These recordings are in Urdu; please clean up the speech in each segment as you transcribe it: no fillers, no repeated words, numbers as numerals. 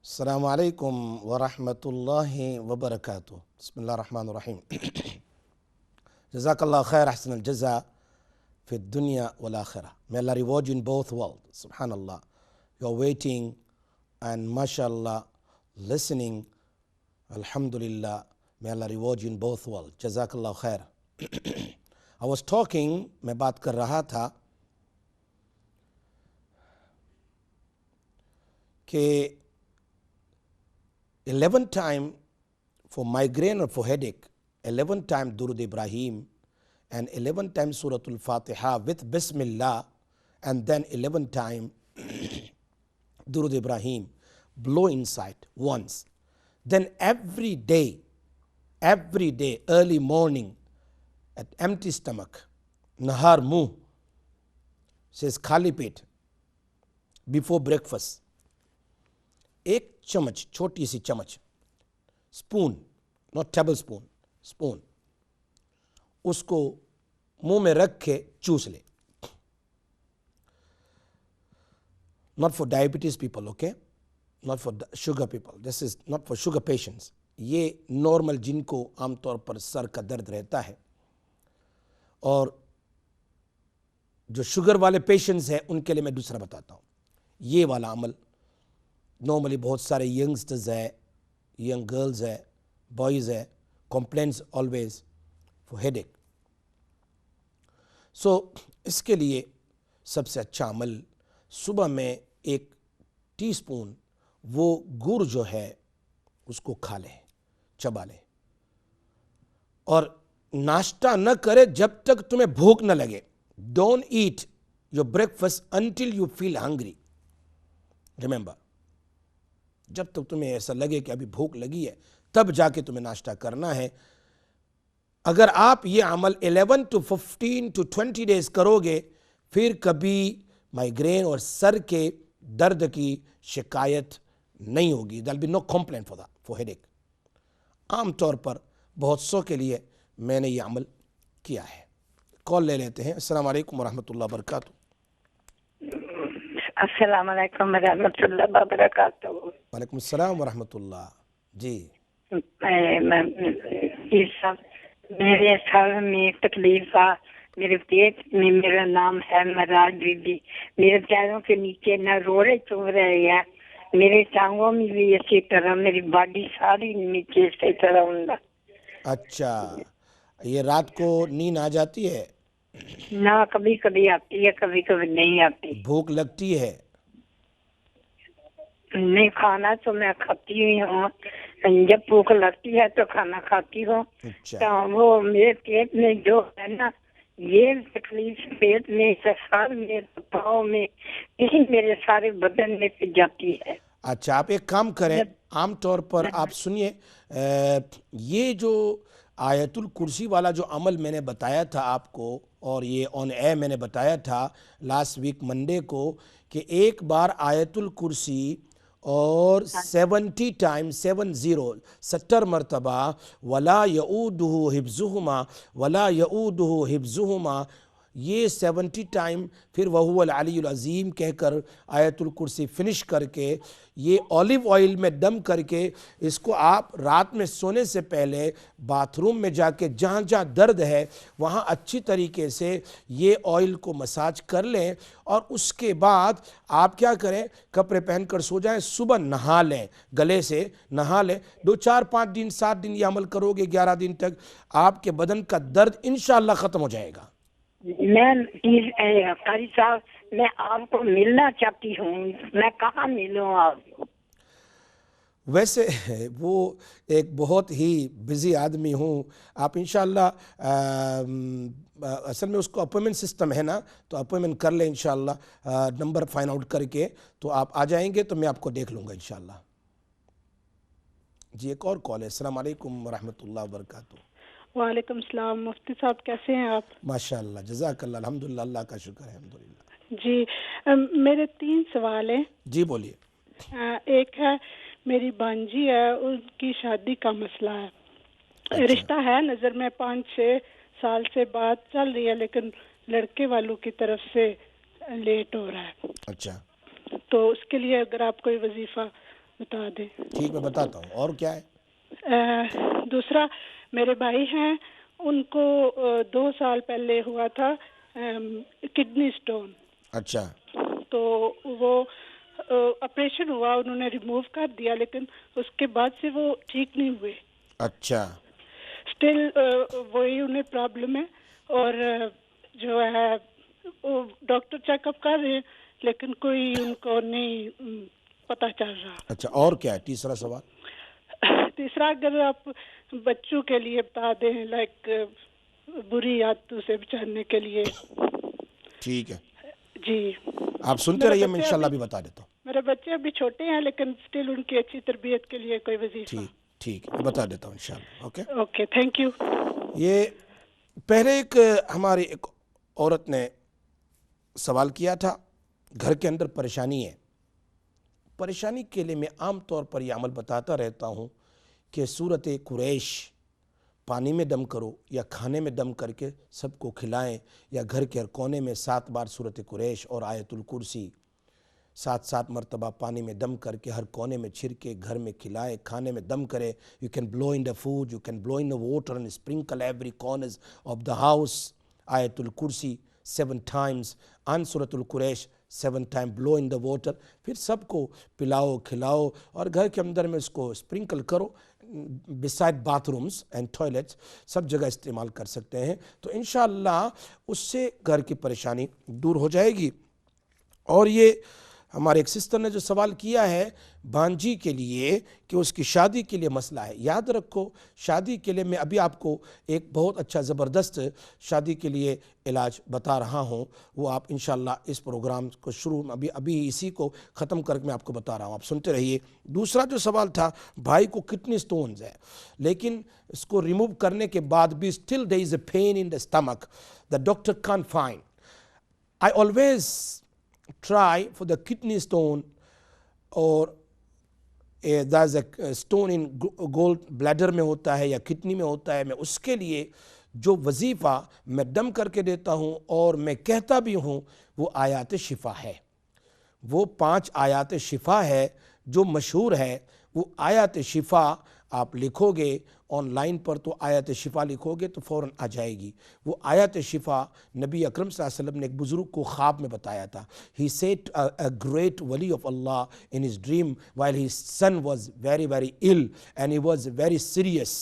السلام علیکم ورحمۃ اللہ وبرکاتہ. بسم اللہ الرحمن الرحیم. جزاک اللہ خیر احسن الجزا فی الدنیا والآخرہ. May Allah reward you in both worlds. Subhanallah. You are waiting and mashallah listening. Alhamdulillah. May Allah reward you in both worlds. جزاک اللہ خیر. I was talking, میں بات کر رہا تھا کہ 11 time for migraine or for headache, 11 time Durud Ibrahim and 11 times Surah Al-Fatiha with Bismillah, and then 11 time Durud Ibrahim, blow inside once. Then every day, early morning, at empty stomach, Nahar Muh, says Khali Pet, before breakfast, ایک چمچ, چھوٹی سی چمچ, اسپون, ناٹ ٹیبل اسپون, اس کو منہ میں رکھ کے چوس لے. Not for diabetes people, okay, not for sugar people, this is not for sugar patients. یہ نارمل جن کو عام طور پر سر کا درد رہتا ہے اور جو شوگر والے پیشنٹس ہیں ان کے لیے میں دوسرا بتاتا ہوں. یہ والا عمل نارملی بہت سارے ینگسٹرز ہے, ینگ گرلز ہے, بوائز ہے, کمپلینس آلویز فور ہیڈ ایک. سو اس کے لیے سب سے اچھا عمل صبح میں ایک ٹی اسپون وہ گڑ جو ہے اس کو کھا لیں, چبا لیں, اور ناشتہ نہ کرے جب تک تمہیں بھوک نہ لگے. Don't eat your breakfast until you feel hungry. Remember, جب تک تمہیں ایسا لگے کہ ابھی بھوک لگی ہے تب جا کے تمہیں ناشتہ کرنا ہے. اگر آپ یہ عمل 11 to 15 to 20 days کرو گے, پھر کبھی مائیگرین اور سر کے درد کی شکایت نہیں ہوگی. there will be no complaint for headache. عام طور پر بہت سو کے لیے میں نے یہ عمل کیا ہے. کال لے لیتے ہیں. السلام علیکم ورحمۃ اللہ وبرکاتہ. السلام علیکم ورحمۃ اللہ وبرکاتہ. وعلیکم السلام ورحمۃ اللہ. جی میرے سر میں تکلیف ہے, میرے پیٹ میں, میرا نام ہے مراج بی بی. میرے پیروں کے نیچے نہ روڑے چوب رہے ہیں, میرے ٹانگوں میں بھی اسی طرح, میری باڈی ساری نیچے اسی طرح ہوں. اچھا, یہ رات کو نیند آ جاتی ہے؟ نہ, کبھی کبھی آتی ہے, کبھی کبھی نہیں آتی. بھوک لگتی ہے؟ نہیں, کھانا تو میں کھاتی ہوئی ہوں, جب بھوک لگتی ہے تو کھانا کھاتی ہوں. اچھا, تو وہ میرے پیٹ میں جو ہے نا, یہ تکلیف پیٹ میں, سر میں, پاؤں میں, یہی میرے سارے بدن میں پہ جاتی ہے. اچھا, آپ ایک کام کریں, عام طور پر آپ سنیے, یہ جو آیت الکرسی والا جو عمل میں نے بتایا تھا آپ کو, اور یہ آن ایئر میں نے بتایا تھا لاسٹ ویک منڈے کو, کہ ایک بار آیت الکرسی اور 70 ٹائم 70 مرتبہ ولا یعودہ حفظہما ولا یعودہ حفظہما, یہ 70 ٹائم پھر وہو العلی العظیم کہہ کر آیت الکرسی فنش کر کے, یہ اولیو آئل میں دم کر کے, اس کو آپ رات میں سونے سے پہلے باتھ روم میں جا کے جہاں جہاں درد ہے وہاں اچھی طریقے سے یہ آئل کو مساج کر لیں, اور اس کے بعد آپ کیا کریں, کپڑے پہن کر سو جائیں, صبح نہا لیں, گلے سے نہا لیں. 2 4 5 دن 7 دن یہ عمل کرو گے, 11 دن تک آپ کے بدن کا درد انشاءاللہ ختم ہو جائے گا. میں قاری صاحب, میں آپ کو ملنا چاہتی ہوں, میں کہاں ملوں آپ کو؟ ویسے وہ ایک بہت ہی بزی آدمی ہوں. آپ انشاءاللہ اصل میں اس کو اپوائنمنٹ سسٹم ہے نا, تو اپوائنمنٹ کر لیں انشاءاللہ, نمبر فائنڈ آؤٹ کر کے, تو آپ آ جائیں گے تو میں آپ کو دیکھ لوں گا انشاءاللہ. جی ایک اور کال ہے. السلام علیکم ورحمۃ اللہ وبرکاتہ. وعلیکم السلام. مفتی صاحب کیسے ہیں آپ؟ ماشاءاللہ, جزاک اللہ, الحمدللہ, اللہ کا شکر ہے, الحمدللہ. جی میرے 3 سوال ہیں. جی بولیے. ایک ہے, میری بانجی ہے, ان کی شادی کا مسئلہ ہے. اچھا. رشتہ ہے نظر میں, 5-6 سال سے بات چل رہی ہے, لیکن لڑکے والوں کی طرف سے لیٹ ہو رہا ہے. اچھا, تو اس کے لیے اگر آپ کوئی وظیفہ بتا دیں. ٹھیک میں بتاتا ہوں. اور کیا ہے؟ دوسرا میرے بھائی ہیں, ان کو 2 سال پہلے ہوا تھا کڈنی سٹون. اچھا. تو وہ آپریشن ہوا, انہوں نے ریموو کر دیا, لیکن اس کے بعد سے وہ ٹھیک نہیں ہوئے. اچھا. اسٹل وہی انہیں پرابلم ہے, اور جو ہے ڈاکٹر چیک اپ کر رہے ہیں, لیکن کوئی ان کو نہیں پتہ چل رہا. اچھا, اور کیا ہے تیسرا سوال؟ تیسرا, اگر آپ بچوں کے لیے بتا دیں, لائک بری عادتوں سے بچانے کے لیے. ٹھیک ہے جی, آپ سنتے رہیے, میں انشاءاللہ بھی بتا دیتا ہوں. میرے بچے ابھی چھوٹے ہیں, لیکن اسٹل ان کی اچھی تربیت کے لیے کوئی وظیفہ. ٹھیک میں بتا دیتا ہوں انشاءاللہ. Okay okay, thank you. یہ پہلے ایک ہماری ایک عورت نے سوال کیا تھا, گھر کے اندر پریشانی ہے. پریشانی کے لیے میں عام طور پر یہ عمل بتاتا رہتا ہوں کہ سورۃ قریش پانی میں دم کرو یا کھانے میں دم کر کے سب کو کھلائیں, یا گھر کے ہر کونے میں 7 بار سورۃ قریش اور آیت الکرسی 7 مرتبہ پانی میں دم کر کے ہر کونے میں چھڑکے گھر میں کھلائیں, کھانے میں دم کرے. You can blow in the food, you can blow in the water and sprinkle every corners of the house. آیت الکرسی 7 times and سورۃ القریش 7 times, blue in the water. پھر سب کو پلاؤ کھلاؤ, اور گھر کے اندر میں اس کو اسپرنکل کرو. beside bathrooms and toilets سب جگہ استعمال کر سکتے ہیں. تو انشاءاللہ اس سے گھر کی پریشانی دور ہو جائے گی. اور یہ ہمارے ایک سسٹر نے جو سوال کیا ہے بانجی کے لیے کہ اس کی شادی کے لیے مسئلہ ہے, یاد رکھو شادی کے لیے میں ابھی آپ کو ایک بہت اچھا زبردست شادی کے لیے علاج بتا رہا ہوں. وہ آپ انشاءاللہ اس پروگرام کو شروع میں ابھی اسی کو ختم کر کے میں آپ کو بتا رہا ہوں, آپ سنتے رہیے. دوسرا جو سوال تھا, بھائی کو کڈنی سٹونز ہے, لیکن اس کو ریموو کرنے کے بعد بھی still there is a pain in the stomach, the doctor can't find. I always try for the kidney stone, or there's a stone in gold bladder میں ہوتا ہے یا کڈنی میں ہوتا ہے, میں اس کے لیے جو وظیفہ میں دم کر کے دیتا ہوں اور میں کہتا بھی ہوں وہ آیات شفا ہے. وہ 5 آیات شفا ہے جو مشہور ہے. وہ آیات شفا آپ لکھو گے آن لائن پر, تو آیات شفا لکھو گے تو فوراً آ جائے گی. وہ آیات شفا نبی اکرم صلی اللہ علیہ وسلم نے ایک بزرگ کو خواب میں بتایا تھا. He said a great wali of Allah in his dream while his son was very ill and he was very serious.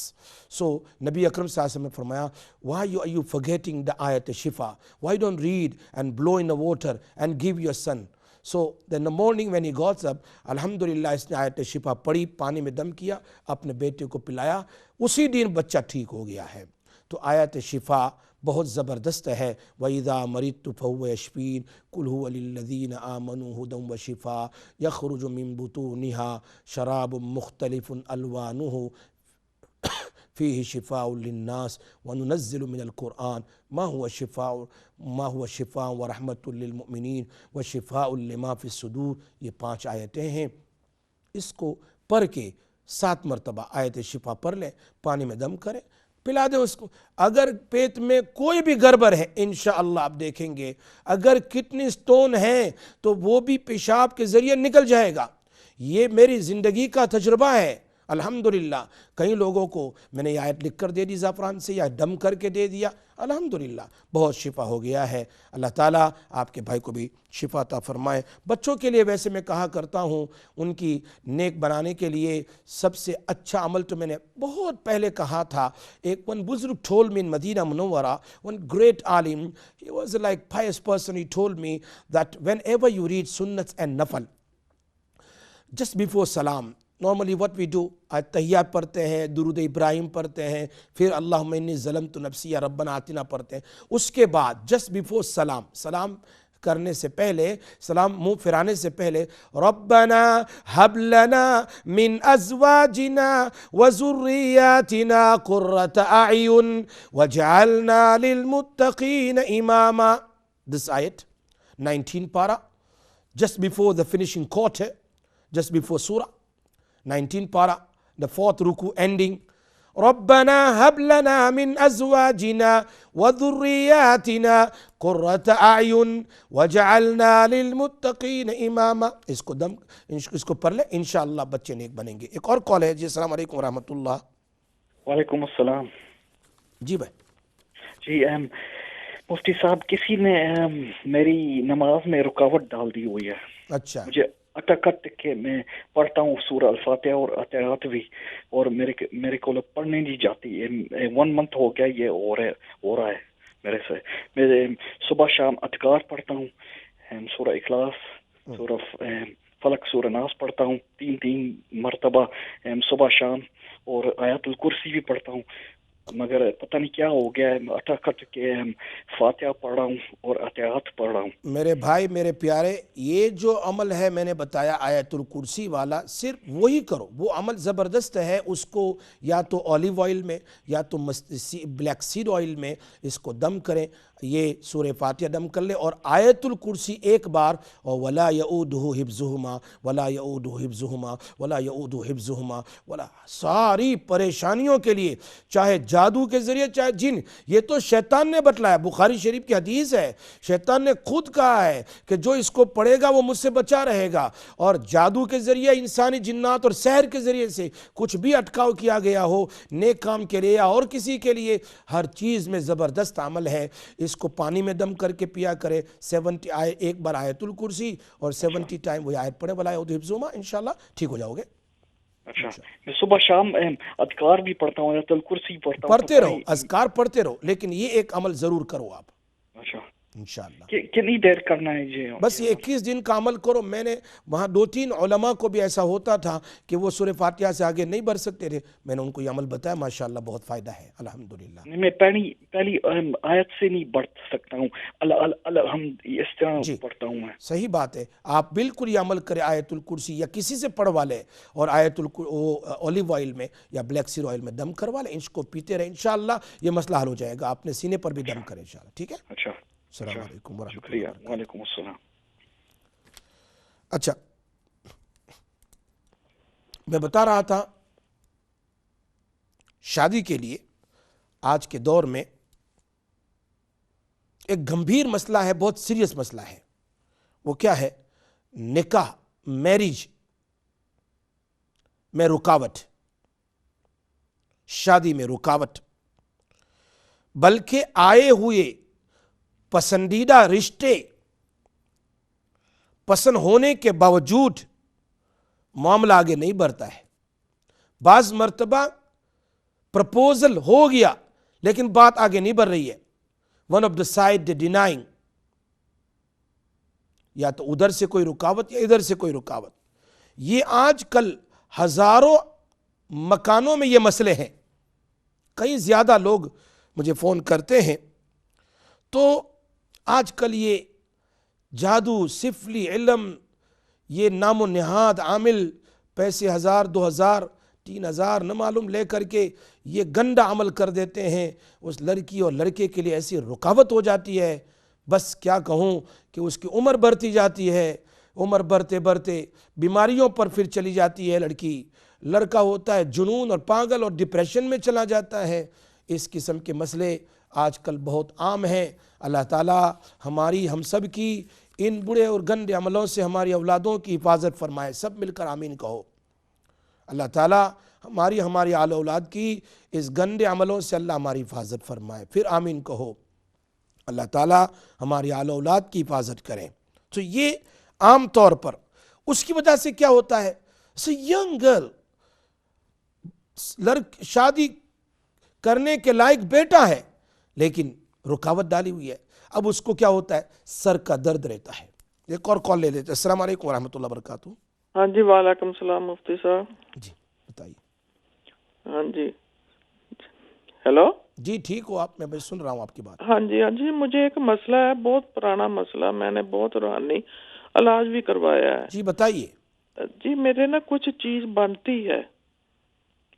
So نبی اکرم صلی اللہ علیہ وسلم نے فرمایا, why are you forgetting the ayat shifa? Why don't read and blow in the water and give your son? So then the morning when he got up, الحمدللہ اس نے آیت شفا پڑھی, پانی میں دم کیا, اپنے بیٹے کو پلایا, اسی دن بچہ ٹھیک ہو گیا ہے. تو آیت شفا بہت زبردست ہے. وَإِذَا مَرِضْتُ فَهُوَ يَشْفِينِ قُلْ هُوَ لِلَّذِينَ آمَنُوا هُدًى وَشِفَاءٌ يَخْرُجُ مِن بُطُونِهَا شَرَابٌ مُخْتَلِفٌ أَلْوَانُهُ فيه شفاء للناس وننزل من القرآن ما هو شفاء ورحمة للمؤمنين وشفاء لما في الصدور. یہ 5 آیتیں ہیں. اس کو پڑھ کے 7 مرتبہ آیت شفا پڑھ لیں, پانی میں دم کریں, پلا دیں اس کو. اگر پیٹ میں کوئی بھی گڑبڑ ہے انشاءاللہ آپ دیکھیں گے, اگر کڈنی سٹون ہے تو وہ بھی پیشاب کے ذریعے نکل جائے گا. یہ میری زندگی کا تجربہ ہے الحمدللہ. کئی لوگوں کو میں نے یہ آیت لکھ کر دے دی زعفران سے یا دم کر کے دے دیا, الحمدللہ بہت شفا ہو گیا ہے. اللہ تعالیٰ آپ کے بھائی کو بھی شفا عطا فرمائے. بچوں کے لیے ویسے میں کہا کرتا ہوں ان کی نیک بنانے کے لیے سب سے اچھا عمل تو میں نے بہت پہلے کہا تھا. ایک ون بزرگ told me in Medina Munawwara, one great alim, he was like pious person, he told me that whenever you read sunnats and nafal, just before salam, normally what we do, تحیات پڑھتے ہیں, درود ابراہیم پڑھتے ہیں, پھر اللہم انی ظلمت نفسی یا ربنا آتنا پڑھتے ہیں. اس کے بعد جسٹ بیفور سلام کرنے سے پہلے, سلام منہ پھرانے سے پہلے, ربنا ہب لنا من ازواجنا وذریاتنا قرۃ اعین وجعلنا للمتقین اماما. This ayat 19 para, just before the finishing quarter, just before surah 19 para, the 4th ruku ending. ربنا هب لنا من ازواجنا وذرياتنا قرۃ اعین وجعلنا للمتقین اماما. اس کو پڑھ لیں، انشاءاللہ بچے نیک بنیں گے. ایک اور کال ہے جی. السلام علیکم ورحمۃ اللہ. وعلیکم السلام. جی بھائی. جی مفتی صاحب، کسی نے میری نماز میں رکاوٹ ڈال دی ہوئی ہے. اچھا. مجھے اٹکٹ کہ میں پڑھتا ہوں سورہ الفاتحہ اور اتحیات بھی، اور میرے کو پڑھنے نہیں جاتی. 1 month ہو گیا یہ ہو رہا ہے میرے سے. میں صبح شام اذکار پڑھتا ہوں، سورہ اخلاص، سورہ فلق، سورہ ناس پڑھتا ہوں 3 مرتبہ صبح شام، اور آیات الکرسی بھی پڑھتا ہوں، مگر پتہ نہیں کیا ہو گیا ہے. اٹکٹ کہ فاتحہ پڑھ رہا ہوں اور اتحیات پڑھ رہا ہوں. میرے بھائی میرے پیارے، یہ جو عمل ہے میں نے بتایا آیت الکرسی والا، صرف وہی کرو. وہ عمل زبردست ہے. اس کو یا تو اولیو آئل میں یا تو بلیک سیڈ آئل میں اس کو دم کریں. یہ سورہ فاتحہ دم کر لیں اور آیت الکرسی ایک بار، اور ولا یعودہ حفظہما ولا یعودہ حفظہما ولا یعودہ حفظہما ولا، ساری پریشانیوں کے لیے، چاہے جادو کے ذریعے چاہے جن. یہ تو شیطان نے بتلایا، بخاری شریف کی حدیث ہے. شیطان نے خود کہا ہے کہ جو اس کو پڑھے گا وہ مجھ سے بچا رہے گا. اور جادو کے ذریعے، انسانی جنات اور سحر کے ذریعے سے کچھ بھی اٹکاؤ کیا گیا ہو نیک کام کے لیے یا اور کسی کے لیے، ہر چیز میں زبردست عمل ہے. اس کو پانی میں دم کر کے پیا کرے. 70 ایک بار آیت الکرسی اور 70 ٹائم وہ آیت پڑھے، ولا یعودہ حفظہما، انشاءاللہ ٹھیک ہو جاؤ گے. اچھا، میں صبح شام اذکار بھی پڑھتا ہوں، آیت الکرسی پڑھتا ہوں. پڑھتے رہو، اذکار پڑھتے رہو، لیکن یہ ایک عمل ضرور کرو آپ. اچھا، انشاءاللہ. کتنی دیر کرنا ہے جی؟ بس یہ 21 دن کا عمل کرو. میں نے وہاں 2-3 علماء کو بھی ایسا ہوتا تھا کہ وہ سورہ فاتحہ سے آگے نہیں بڑھ سکتے تھے. میں نے ان کو یہ عمل بتایا، ماشاءاللہ بہت فائدہ ہے الحمدللہ. میں پہلی آیت سے نہیں بڑھ سکتا ہوں، الحمد اس طرح پڑھتا ہوں میں. صحیح بات ہے. آپ بالکل یہ عمل کریں، آیت الکرسی یا کسی سے پڑھوا لیں اور آیت اولیو آئل میں یا بلیک سیڈ آئل میں دم کروا لیں. اس کو پیتے رہیں، انشاءاللہ یہ مسئلہ حل ہو جائے گا. اپنے سینے پر بھی دم کریں انشاءاللہ. ٹھیک ہے. اچھا، السلام علیکم ورحمۃ اللہ. شکریہ. وعلیکم السلام. اچھا، میں بتا رہا تھا شادی کے لیے آج کے دور میں ایک گمبھیر مسئلہ ہے، بہت سیریس مسئلہ ہے. وہ کیا ہے؟ نکاح، میرج میں رکاوٹ، شادی میں رکاوٹ، بلکہ آئے ہوئے پسندیدہ رشتے پسند ہونے کے باوجود معاملہ آگے نہیں بڑھتا ہے. بعض مرتبہ پرپوزل ہو گیا لیکن بات آگے نہیں بڑھ رہی ہے. One of the side denying, یا تو ادھر سے کوئی رکاوٹ یا ادھر سے کوئی رکاوٹ. یہ آج کل ہزاروں مکانوں میں یہ مسئلے ہیں. کئی زیادہ لوگ مجھے فون کرتے ہیں. تو آج کل یہ جادو، سفلی علم، یہ نام و نہاد عامل، پیسے 1000 2000 3000 نہ معلوم لے کر کے یہ گندا عمل کر دیتے ہیں. اس لڑکی اور لڑکے کے لیے ایسی رکاوٹ ہو جاتی ہے، بس کیا کہوں کہ اس کی عمر بڑھتی جاتی ہے. عمر بڑھتے بڑھتے بیماریوں پر پھر چلی جاتی ہے لڑکی. لڑکا ہوتا ہے جنون اور پاگل اور ڈپریشن میں چلا جاتا ہے. اس قسم کے مسئلے آج کل بہت عام ہیں. اللہ تعالیٰ ہماری ہم سب کی ان برے اور گندے عملوں سے ہماری اولادوں کی حفاظت فرمائے. سب مل کر آمین کہو. اللہ تعالیٰ ہماری آل اولاد کی اس گندے عملوں سے اللہ ہماری حفاظت فرمائے. پھر آمین کہو. اللہ تعالیٰ ہماری آل اولاد کی حفاظت کریں. تو یہ عام طور پر اس کی وجہ سے کیا ہوتا ہے، ینگ گرل شادی کرنے کے لائق بیٹا ہے لیکن رکاوٹ ڈالی ہوئی ہے. اب اس کو کیا ہوتا ہے، سر کا درد رہتا ہے. ایک اور کال لے لیتے. السلام علیکم ورحمۃ اللہ وبرکاتہ. ہاں جی، وعلیکم السلام مفتی صاحب. جی بتائیے. ہاں جی، ہیلو. جی ٹھیک ہو آپ؟ میں سن رہا ہوں آپ کی بات. ہاں جی، مجھے ایک مسئلہ ہے، بہت پرانا مسئلہ. میں نے بہت روحانی علاج بھی کروایا ہے. جی بتائیے. جی میرے نا کچھ چیز بنتی ہے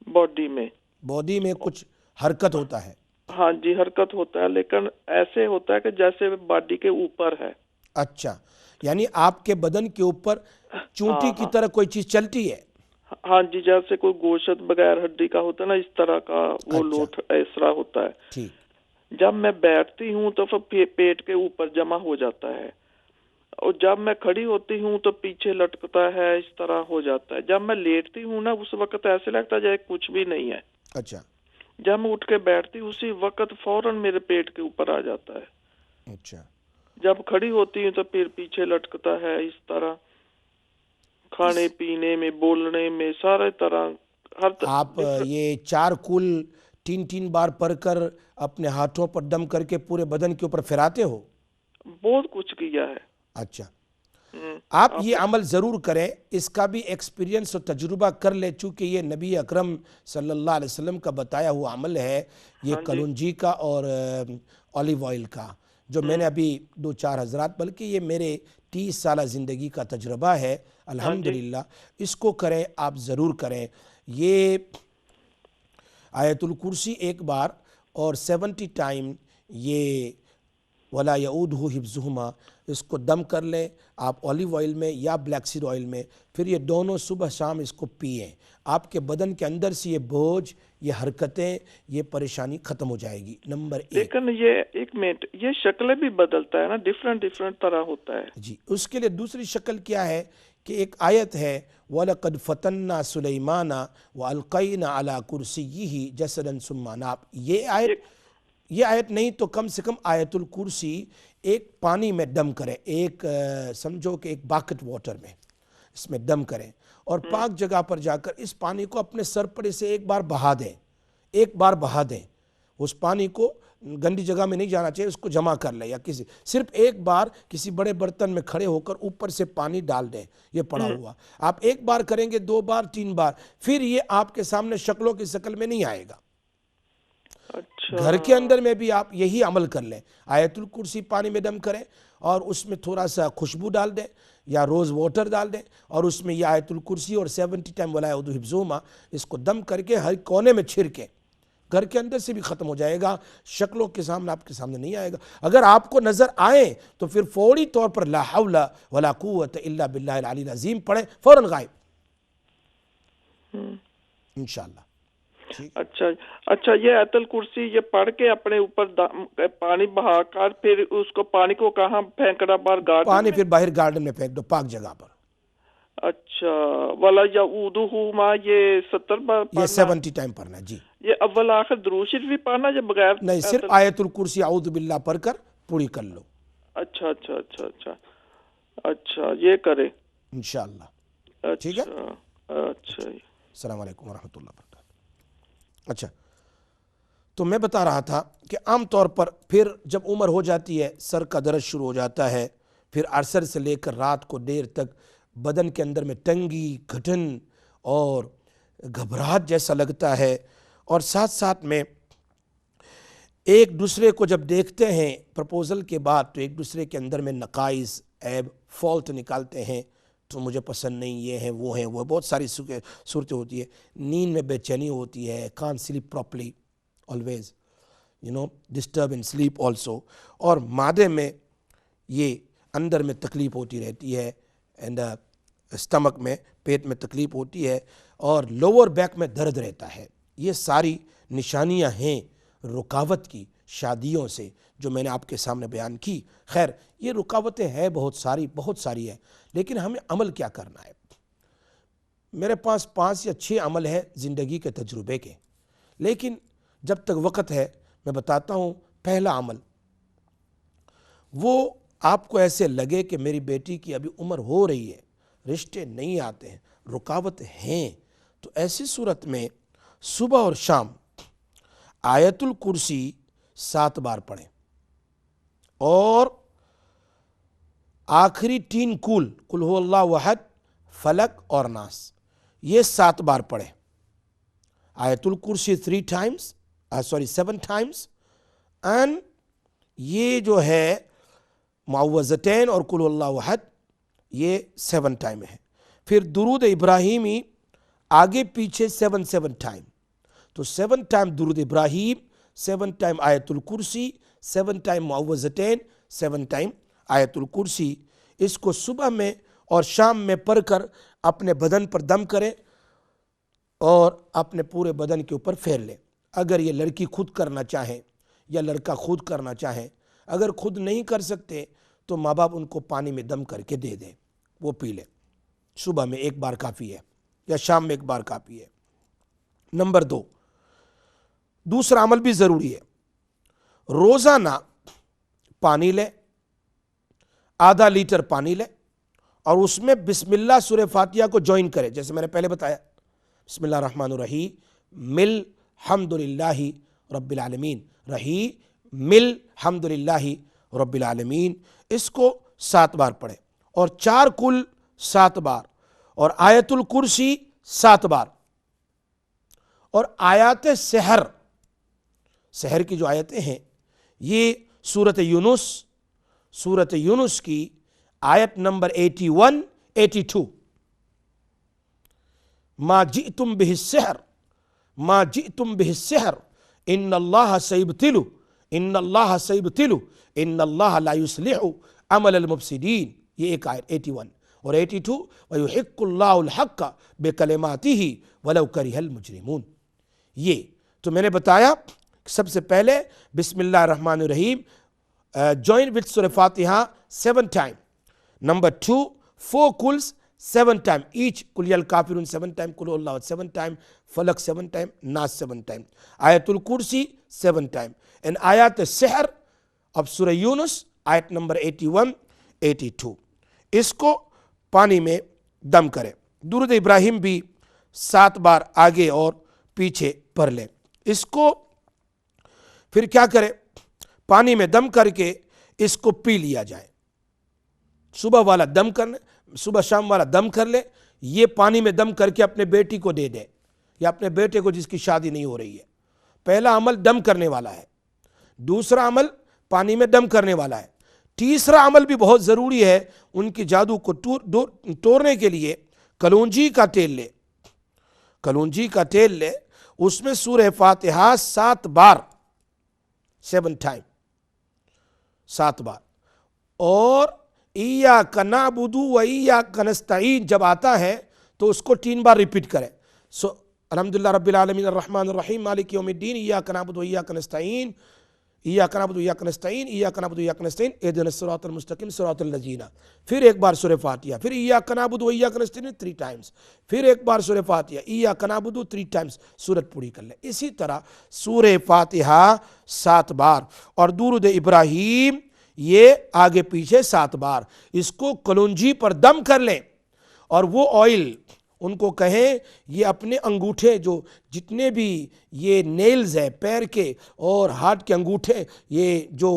باڈی میں کچھ حرکت ہوتا ہے. ہاں جی، حرکت ہوتا ہے، لیکن ایسے ہوتا ہے کہ جیسے باڈی کے اوپر ہے. اچھا، یعنی آپ کے بدن کے اوپر چونٹی کی طرح کوئی چیز چلتی ہے. ہاں جی، جیسے کوئی گوشت بغیر ہڈی کا ہوتا ہے نا، اس طرح کا وہ اچھا لوٹ اس طرح ہوتا ہے. ٹھیک جب میں بیٹھتی ہوں تو پھر پیٹ کے اوپر جمع ہو جاتا ہے، اور جب میں کھڑی ہوتی ہوں تو پیچھے لٹکتا ہے، اس طرح ہو جاتا ہے. جب میں لیٹتی ہوں نا، اس وقت ایسے لگتا ہے جیسے کچھ بھی نہیں ہے. اچھا جب میں اٹھ کے بیٹھتی ہوں اسی وقت فوراً میرے پیٹ کے اوپر آ جاتا ہے. اچھا جب کھڑی ہوتی ہوں تو پھر پیچھے لٹکتا ہے، اس طرح کھانے پینے میں، بولنے میں، سارے طرح آپ یہ 4 کل 3 بار پڑھ کر اپنے ہاتھوں پر دم کر کے پورے بدن کے اوپر پھراتے ہو؟ بہت کچھ کیا ہے. اچھا آپ یہ عمل ضرور کریں، اس کا بھی ایکسپیرینس اور تجربہ کر لیں، چونکہ یہ نبی اکرم صلی اللہ علیہ وسلم کا بتایا ہوا عمل ہے، یہ کلونجی کا اور اولیو آئل کا، جو میں نے ابھی 2-4 حضرات، بلکہ یہ میرے 30 سالہ زندگی کا تجربہ ہے الحمدللہ. اس کو کریں، آپ ضرور کریں. یہ آیت الکرسی ایک بار اور 70 ٹائم یہ ولا یعودہ حفظہما، اس کو دم کر لیں آپ اولیو آئل میں یا بلیک سیڈ آئل میں، پھر یہ دونوں صبح شام اس کو پئیں. آپ کے بدن کے اندر سے یہ بوجھ، یہ حرکتیں، یہ پریشانی ختم ہو جائے گی. نمبر 1. لیکن یہ ایک منٹ، یہ شکلیں بھی بدلتا ہے نا، ڈیفرنٹ طرح ہوتا ہے. جی اس کے لیے دوسری شکل کیا ہے کہ ایک آیت ہے وَلَقَدْ فَتَنَّا سُلَيْمَانَ وَأَلْقَيْنَا عَلَى كُرْسِيِّهِ جَسَدًا ثُمَّ أَنَابَ. یہ آیت نہیں تو کم سے کم آیت الکرسی ایک پانی میں دم کریں، ایک سمجھو کہ ایک باکٹ واٹر میں اس میں دم کریں، اور پاک جگہ پر جا کر اس پانی کو اپنے سر پر سے ایک بار بہا دیں. ایک بار بہا دیں اس پانی کو، گندی جگہ میں نہیں جانا چاہیے، اس کو جمع کر لیں، یا صرف ایک بار کسی بڑے برتن میں کھڑے ہو کر اوپر سے پانی ڈال دیں. یہ پڑا ہوا آپ ایک بار کریں گے، 2 بار 3 بار، پھر یہ آپ کے سامنے شکلوں کی شکل میں نہیں آئے گا. گھر کے اندر میں بھی آپ یہی عمل کر لیں، آیت الکرسی پانی میں دم کریں اور اس میں تھوڑا سا خوشبو ڈال دیں یا روز واٹر ڈال دیں، اور اس میں یہ آیت الکرسی اور 70 ٹائم ولا یعودہ حفظہما اس کو دم کر کے ہر کونے میں چھڑکیں. گھر کے اندر سے بھی ختم ہو جائے گا، شکلوں کے سامنے آپ کے سامنے نہیں آئے گا. اگر آپ کو نظر آئے تو پھر فوری طور پر لا حول ولا قوت الا باللہ العلی العظیم پڑھیں، فوراً غائب انشاءاللہ. اچھا یہ آیت الکرسی یہ پڑھ کے اپنے اوپر پانی بہا کر پھر اس کو پانی کو کہاں پھینکنا؟ باہر گارڈن پانی پھر باہر گارڈن میں پھینک دو، پاک جگہ پر. اچھا ولا یعودہما یہ 70 بار یہ 70 ٹائم پڑھنا ہے. جی یہ اول آخر درود شریف بھی پڑھنا یا بغیر؟ نہیں، صرف آیت الکرسی اعوذ باللہ پڑھ کر پوری کر لو. اچھا یہ کرے انشاءاللہ. ٹھیک ہے. اچھا السلام علیکم ورحمۃ اللہ وبرکاتہ. اچھا تو میں بتا رہا تھا کہ عام طور پر پھر جب عمر ہو جاتی ہے، سر کا درد شروع ہو جاتا ہے، پھر عصر سے لے کر رات کو دیر تک بدن کے اندر میں تنگی، گھٹن اور گھبراہٹ جیسا لگتا ہے، اور ساتھ ساتھ میں ایک دوسرے کو جب دیکھتے ہیں پرپوزل کے بعد تو ایک دوسرے کے اندر میں نقائص، عیب، فالٹ نکالتے ہیں، تو مجھے پسند نہیں، یہ ہیں وہ ہیں، وہ بہت ساری صورتیں ہوتی ہے. نیند میں بے چینی ہوتی ہے، can't slip properly always, disturb in sleep also. اور معدے میں یہ اندر میں تکلیف ہوتی رہتی ہے، اینڈ اسٹمک میں، پیٹ میں تکلیف ہوتی ہے، اور لوور بیک میں درد رہتا ہے. یہ ساری نشانیاں ہیں رکاوٹ کی شادیوں سے، جو میں نے آپ کے سامنے بیان کی. خیر یہ رکاوٹیں ہیں بہت ساری ہیں، لیکن ہمیں عمل کیا کرنا ہے؟ میرے پاس 5 یا 6 عمل ہے زندگی کے تجربے کے، لیکن جب تک وقت ہے میں بتاتا ہوں. پہلا عمل، وہ آپ کو ایسے لگے کہ میری بیٹی کی ابھی عمر ہو رہی ہے، رشتے نہیں آتے ہیں، رکاوٹ ہیں، تو ایسی صورت میں صبح اور شام آیت الکرسی 7 بار پڑھیں، اور آخری 3 قل هو اللہ احد، فلق اور ناس، یہ 7 بار پڑھیں. آیت الکرسی 7 ٹائمز، اینڈ یہ جو ہے معوذتین اور قل اللہ احد یہ 7 ٹائم ہے. پھر درود ابراہیمی آگے پیچھے 7 ٹائم، تو 7 ٹائم درود ابراہیم، 7 ٹائم آیت الکرسی، 7 ٹائم معوذتین، 7 ٹائم آیت الکرسی. اس کو صبح میں اور شام میں پڑھ کر اپنے بدن پر دم کریں. اور اپنے پورے بدن کے اوپر پھیر لیں۔ اگر یہ لڑکی خود کرنا چاہیں یا لڑکا خود کرنا چاہیں، اگر خود نہیں کر سکتے تو ماں باپ ان کو پانی میں دم کر کے دے دیں، وہ پی لیں۔ صبح میں ایک بار کافی ہے یا شام میں ایک بار کافی ہے۔ نمبر 2، دوسرا عمل بھی ضروری ہے، روزانہ پانی لیں، آدھا لیٹر پانی لیں اور اس میں بسم اللہ سورہ فاتحہ کو جوائن کریں، جیسے میں نے پہلے بتایا، بسم اللہ الرحمن الرحیم مل حمد للہ رب العالمین، مل حمد للہ رب العالمین، اس کو 7 بار پڑھیں اور 4 کل 7 بار اور آیت الکرسی 7 بار اور آیات سحر کی جو آیتیں ہیں یہ سورۃ یونس کی آیت نمبر 81 82، ما جئتم به السحر ان اللہ سیبطلو ان اللہ لا یصلح عمل المفسدین، یہ ایک آیت 81 اور 82، وَيُحِقُّ اللَّهُ الْحَقَّ بِكَلِمَاتِهِ وَلَوْ كَرِهَ الْمُجْرِمُونَ۔ یہ تو میں نے بتایا سب سے پہلے بسم اللہ الرحمن الرحیم join with سورہ فاتحہ 7 times. Number 2, 4 kuls 7 times. Each kul yal kafirun 7 times, kul Allah 7 times, falak 7 times, nas 7 times. Ayatul Kursi 7 times. And ayat al-sihr of Surah Yunus, ayat number 81, 82. اس کو پانی میں دم کرے۔ درود ابراہیم بھی 7 بار آگے اور پیچھے پڑھ لیں۔ اس کو پھر کیا کرے؟ پانی میں دم کر کے اس کو پی لیا جائے۔ صبح والا دم کرنے، صبح شام والا دم کر لے، یہ پانی میں دم کر کے اپنے بیٹی کو دے دے یا اپنے بیٹے کو جس کی شادی نہیں ہو رہی ہے۔ پہلا عمل دم کرنے والا ہے، دوسرا عمل پانی میں دم کرنے والا ہے، تیسرا عمل بھی بہت ضروری ہے۔ ان کی جادو کو توڑنے کے لیے کلونجی کا تیل لے، کلونجی کا تیل لے، اس میں سورہ فاتحہ 7 بار 7 ٹائم 7 بار اور ایاک نعبد و ایاک نستعین جب آتا ہے تو اس کو 3 بار ریپیٹ کرے۔ الحمدللہ رب العالمین الرحمن الرحیم مالک یوم الدین ایاک نعبد و ایاک نستعین ایاک نعبد و ایاک نستعین ایاک نعبد و ایاک نستعین اہدنا الصراط المستقیم صراط الذین، پھر ایک بار سورہ فاتحہ، پھر ایاک نعبد و ایاک نستعین 3 ٹائمز، پھر ایک بار سورہ فاتحہ ایاک نعبد 3 ٹائمز، سورت پوری کر لے۔ اسی طرح سورہ فاتحہ 7 بار اور درود ابراہیم یہ آگے پیچھے 7 بار، اس کو کلونجی پر دم کر لیں اور وہ آئل ان کو کہیں یہ اپنے انگوٹھے جو جتنے بھی یہ نیلز ہے پیر کے اور ہاتھ کے انگوٹھے، یہ جو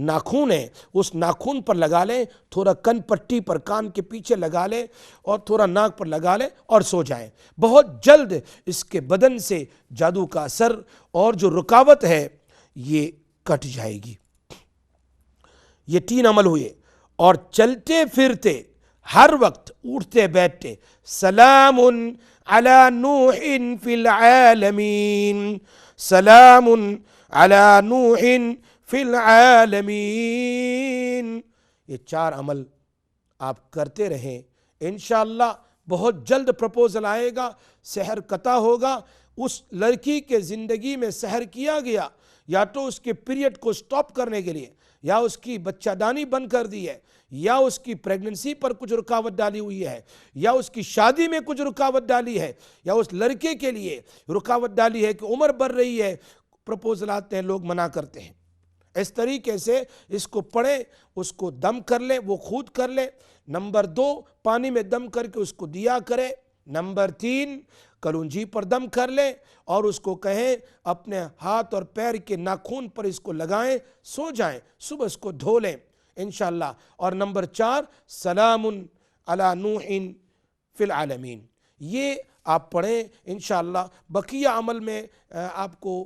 ناخون ہے اس ناخون پر لگا لیں، تھوڑا کن پٹی پر کان کے پیچھے لگا لیں اور تھوڑا ناک پر لگا لیں اور سو جائیں۔ بہت جلد اس کے بدن سے جادو کا اثر اور جو رکاوٹ ہے یہ کٹ جائے گی۔ یہ 3 عمل ہوئے۔ اور چلتے پھرتے ہر وقت اٹھتے بیٹھتے سلام علی نوح فی العالمین، سلام علی نوح فی العالمین، یہ 4 عمل آپ کرتے رہیں، انشاءاللہ بہت جلد پرپوزل آئے گا، سحر قطع ہوگا۔ اس لڑکی کے زندگی میں سحر کیا گیا یا تو اس کے پیریڈ کو سٹاپ کرنے کے لیے، یا اس کی بچہ دانی بند کر دی ہے، یا اس کی پریگننسی پر کچھ رکاوٹ ڈالی ہوئی ہے، یا اس کی شادی میں کچھ رکاوٹ ڈالی ہے، یا اس لڑکے کے لیے رکاوٹ ڈالی ہے کہ عمر بڑھ رہی ہے، پرپوزل آتے ہیں لوگ منع کرتے ہیں۔ اس طریقے سے اس کو پڑھیں، اس کو دم کر لیں، وہ خود کر لیں۔ نمبر 2 پانی میں دم کر کے اس کو دیا کرے۔ نمبر 3 کلونجی پر دم کر لیں اور اس کو کہیں اپنے ہاتھ اور پیر کے ناخون پر اس کو لگائیں، سو جائیں، صبح اس کو دھو لیں انشاءاللہ۔ اور نمبر 4 سلام علی نوح فی العالمین، یہ آپ پڑھیں انشاءاللہ۔ بقیہ عمل میں آپ کو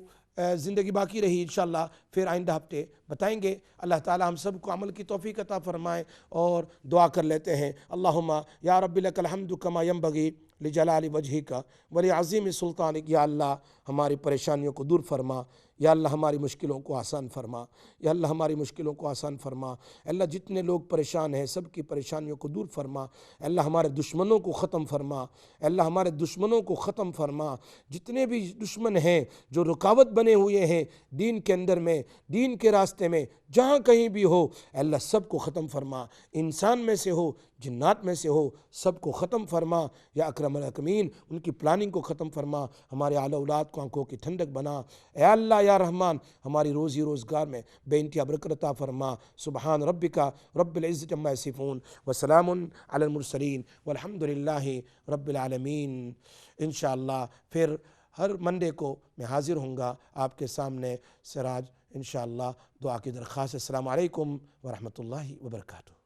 زندگی باقی رہی انشاءاللہ پھر آئندہ ہفتے بتائیں گے۔ اللہ تعالی ہم سب کو عمل کی توفیق عطا فرمائے اور دعا کر لیتے ہیں۔ اللہم یا رب لک الحمد کما ینبغی لجلال وجہک ولعظیم سلطانک، یا اللہ ہماری پریشانیوں کو دور فرما، یا اللہ ہماری مشکلوں کو آسان فرما، یا اللہ ہماری مشکلوں کو آسان فرما، اللہ جتنے لوگ پریشان ہیں سب کی پریشانیوں کو دور فرما، اللہ ہمارے دشمنوں کو ختم فرما، اللہ ہمارے دشمنوں کو ختم فرما، جتنے بھی دشمن ہیں جو رکاوٹ بنے ہوئے ہیں دین کے اندر میں، دین کے راستے میں، جہاں کہیں بھی ہو اللہ سب کو ختم فرما، انسان میں سے ہو جنات میں سے ہو سب کو ختم فرما یا اکرم الاکرمین، ان کی پلاننگ کو ختم فرما، ہمارے اعلی اولاد کو آنکھوں کی ٹھنڈک بنا، اے اللہ یا رحمان ہماری روزی روزگار میں بے انتہا برکت عطا فرما۔ سبحان ربک رب العزت عما یصفون وسلام علی المرسلین والحمد للہ رب العالمین۔ انشاءاللہ پھر ہر منڈے کو میں حاضر ہوں گا آپ کے سامنے سراج انشاءاللہ۔ دعا کی درخواست۔ السلام علیکم ورحمۃ اللہ وبرکاتہ۔